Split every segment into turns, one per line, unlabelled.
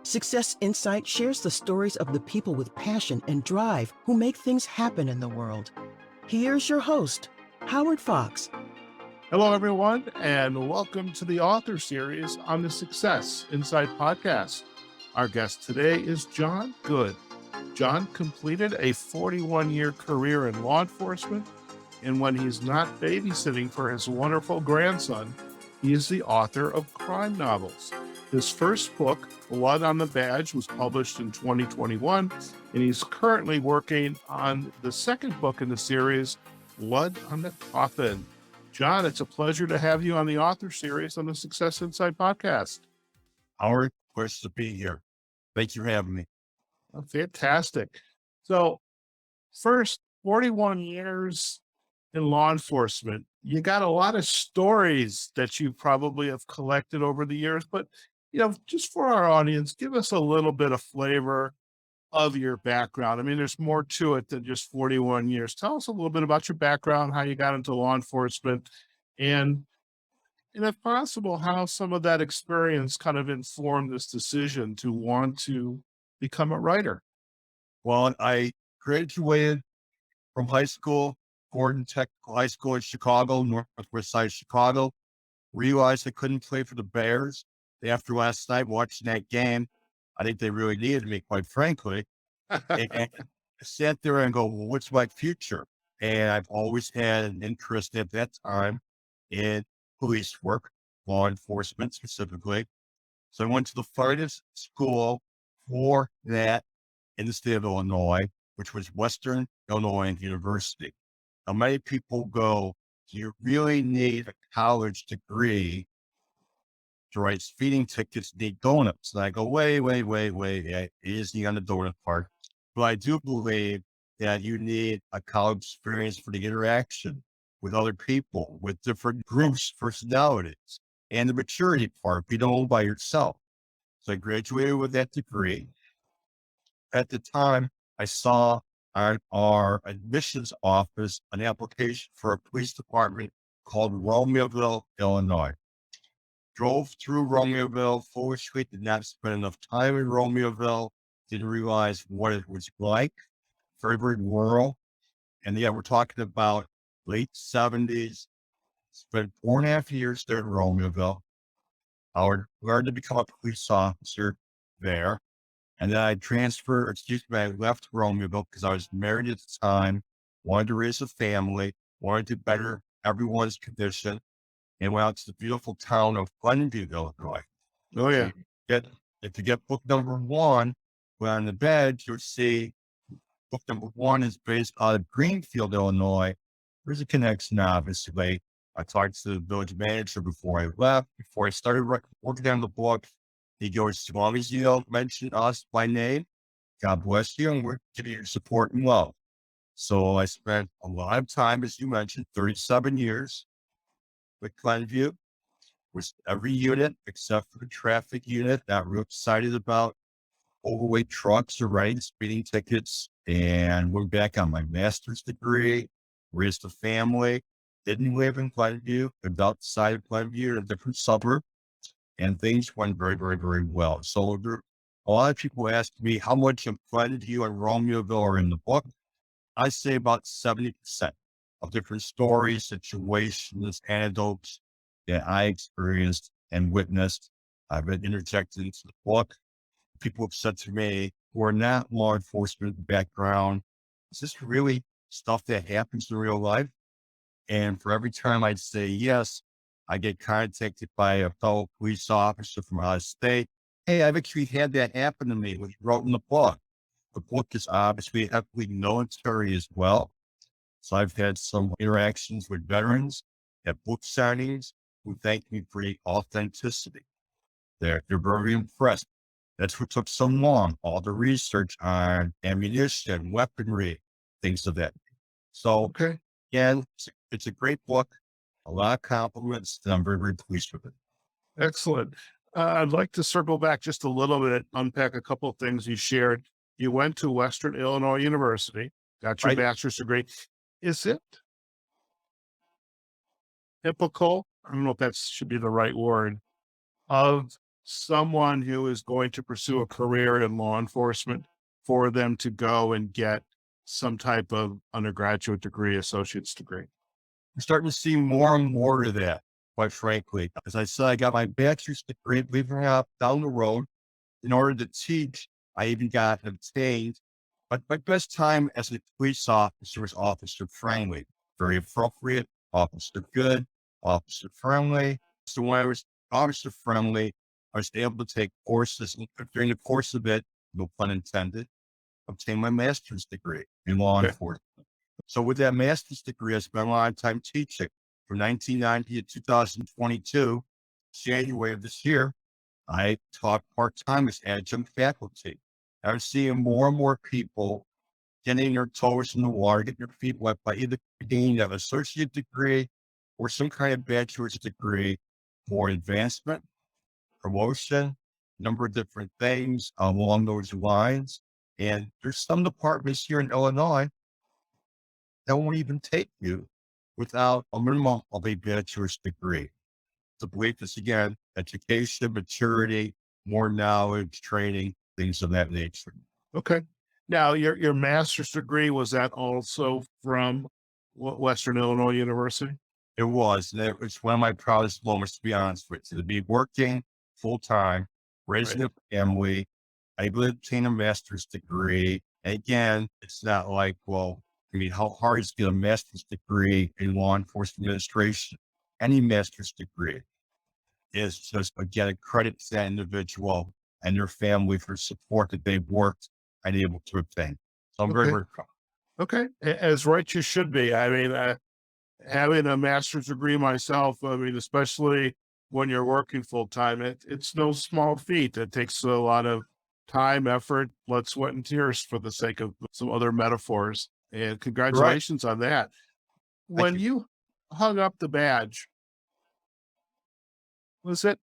Success Insight shares the stories of the people with passion and drive who make things happen in the world. Here's your host, Howard Fox.
Hello, everyone, and welcome to the author series on the Success Insight podcast. Our guest today is John Good. John completed a 41-year career in law enforcement, and when he's not babysitting for his wonderful grandson, he is the author of crime novels. His first book, Blood on the Badge, was published in 2021, and he's currently working on the second book in the series, Blood on the Coffin. John, it's a pleasure to have you on the author series on the Success Insight podcast.
Howard, pleasure to be here. Thank you for having me.
Oh, fantastic. So first, 41 years in law enforcement. You got a lot of stories that you probably have collected over the years, but just for our audience, give us a little bit of flavor of your background. I mean, there's more to it than just 41 years. Tell us a little bit about your background, how you got into law enforcement, and if possible, how some of that experience kind of informed this decision to want to become a writer.
Well, I graduated from high school, Gordon Technical High School in Chicago, northwest side of Chicago. Realized I couldn't play for the Bears. After last night watching that game, I think they really needed me, quite frankly. And I sat there and go, well, what's my future? And I've always had an interest at that time in police work, law enforcement specifically. So I went to the farthest school for that in the state of Illinois, which was Western Illinois University. Now, many people go, do you really need a college degree to write speeding tickets, need donuts? And I go, wait. It is the on the donut part. But I do believe that you need a college experience for the interaction with other people, with different groups, personalities, and the maturity part, be all by yourself. So I graduated with that degree. At the time, I saw on our admissions office an application for a police department called Romeoville, Illinois. Drove through Romeoville, foolishly did not spend enough time in Romeoville, didn't realize what it was like, very, very rural. And yet we're talking about late 70s, spent 4.5 years there in Romeoville. I learned to become a police officer there. And then I left Romeoville because I was married at the time, wanted to raise a family, wanted to better everyone's condition, and went out to the beautiful town of Greenfield, Illinois.
Oh, yeah.
If you get book number one, well, on the bed, you'll see book number one is based out of Greenfield, Illinois. There's a connection, obviously. I talked to the village manager before I left, before I started working on the book. He goes, as long as you don't mention us by name, God bless you, and we're giving you support and love. So I spent a lot of time, as you mentioned, 37 years with Glenview, with every unit except for the traffic unit. Not real excited about overweight trucks or writing speeding tickets. And we're back on my master's degree, raised a family, didn't live in Glenview, lived outside of Glenview in a different suburb. And things went very, very, very well. So a lot of people ask me how much of Glenview and Romeoville are in the book. I say about 70% of different stories, situations, anecdotes that I experienced and witnessed. I've been interjected into the book. People have said to me who are not law enforcement background, is this really stuff that happens in real life? And for every time I'd say yes, I get contacted by a fellow police officer from out of state. Hey, I've actually had that happen to me, which wrote in the book. The book is obviously heavily military as well. So I've had some interactions with veterans at book signings who thank me for the authenticity. They're very impressed. That's what took so long, all the research on ammunition, weaponry, things of that. So
Okay.
again, it's a great book. A lot of compliments, and I'm very, very pleased with it.
Excellent. I'd like to circle back just a little bit, unpack a couple of things you shared. You went to Western Illinois University, got your
Right.
bachelor's degree. Is it typical? I don't know if that should be the right word, of someone who is going to pursue a career in law enforcement for them to go and get some type of undergraduate degree, associate's degree?
We're starting to see more and more of that, quite frankly. As I said, I got my bachelor's degree, believe it or not, down the road. In order to teach, I even got obtained. But my best time as a police officer was officer friendly, very appropriate, officer good, officer friendly. So when I was officer friendly, I was able to take courses, and during the course of it, no pun intended, obtain my master's degree in law
Okay.
enforcement. So with that master's degree, I spent a lot of time teaching. From 1990 to 2022, January of this year, I taught part-time as adjunct faculty. I was seeing more and more people getting their toes in the water, getting their feet wet by either gaining an associate degree or some kind of bachelor's degree for advancement, promotion, number of different things along those lines. And there's some departments here in Illinois that won't even take you without a minimum of a bachelor's degree. The belief is, again, education, maturity, more knowledge, training, things of that nature.
Okay. Now, your master's degree, was that also from Western Illinois University?
It was, and it was one of my proudest moments, to be honest with you, to be working full time, raising
Right.
a family, able to obtain a master's degree. And again, it's not like, well, I mean, how hard is to get a master's degree in law enforcement administration? Any master's degree is just, again, a credit to that individual and their family for support that they've worked and able to obtain. So I'm very,
Okay.
very proud.
Okay. As right you should be. I mean, having a master's degree myself, I mean, especially when you're working full time, it's no small feat. It takes a lot of time, effort, blood, sweat, and tears, for the sake of some other metaphors. And
You're right.
congratulations on that.
Thank
When
you.
you hung up the badge, was it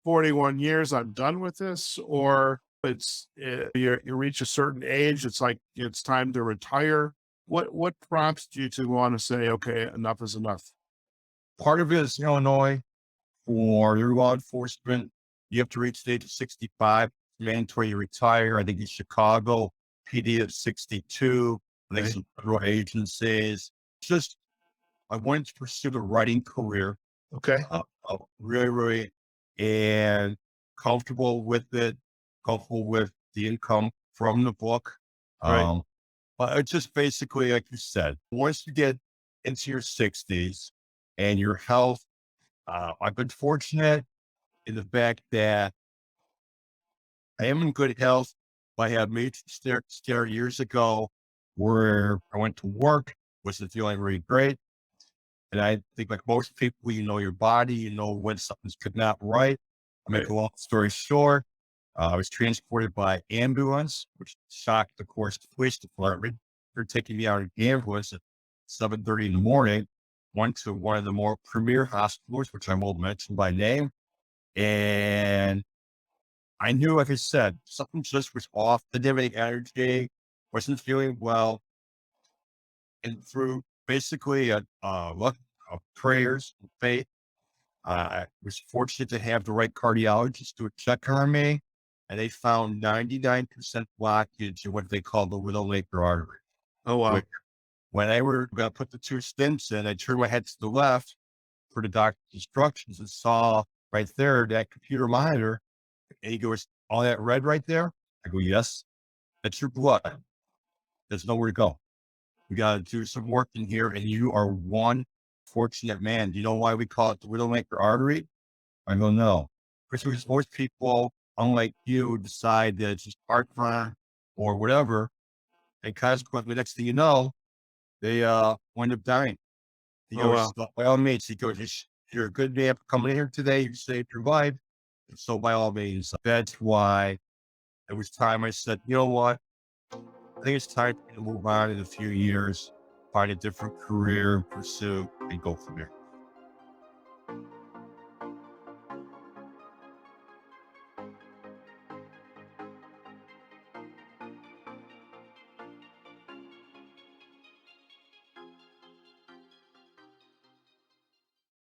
41 years, I'm done with this? Or it's you reach a certain age, it's like it's time to retire? What prompts you to want to say, okay, enough is enough?
Part of it is Illinois. For your law enforcement, you have to reach the age of 65, mandatory to retire. I think in Chicago, PD at 62. I think
Okay.
some federal agencies. Just, I wanted to pursue the writing career,
Okay.
really, really, and comfortable with it, comfortable with the income from the book.
Right.
Um, but it's just basically, like you said, once you get into your 60s and your health, I've been fortunate in the fact that I am in good health. I had major scare years ago where I went to work, wasn't feeling really great. And I think, like most people, you know your body, you know when something's not right. I make
Right.
a long story short, I was transported by ambulance, which shocked, of course, the police department. They're taking me out of the ambulance at 7:30 in the morning, went to one of the more premier hospitals, which I won't mention by name. And I knew, like I said, something just was off. I didn't have any energy, wasn't feeling well. And through basically a luck of prayers and faith, I was fortunate to have the right cardiologist do a check on me. And they found 99% blockage in what they call the widowmaker artery.
Oh, wow.
Which, when they were going to put the two stents in, I turned my head to the left for the doctor's instructions and saw right there that computer monitor. And he goes, all that red right there? I go, yes, that's your blood. There's nowhere to go. We got to do some work in here. And you are one fortunate man. Do you know why we call it the widowmaker artery? I go, no. Because most people, unlike you, decide that it's just heartburn or whatever. And consequently, next thing you know, they wind up dying. He
Oh,
goes,
wow.
by all means, he goes, you're a good man for coming in here today. You saved your life. And so by all means, that's why it was time I said, you know what? I think it's time to move on in a few years, find a different career, pursue, and go from there.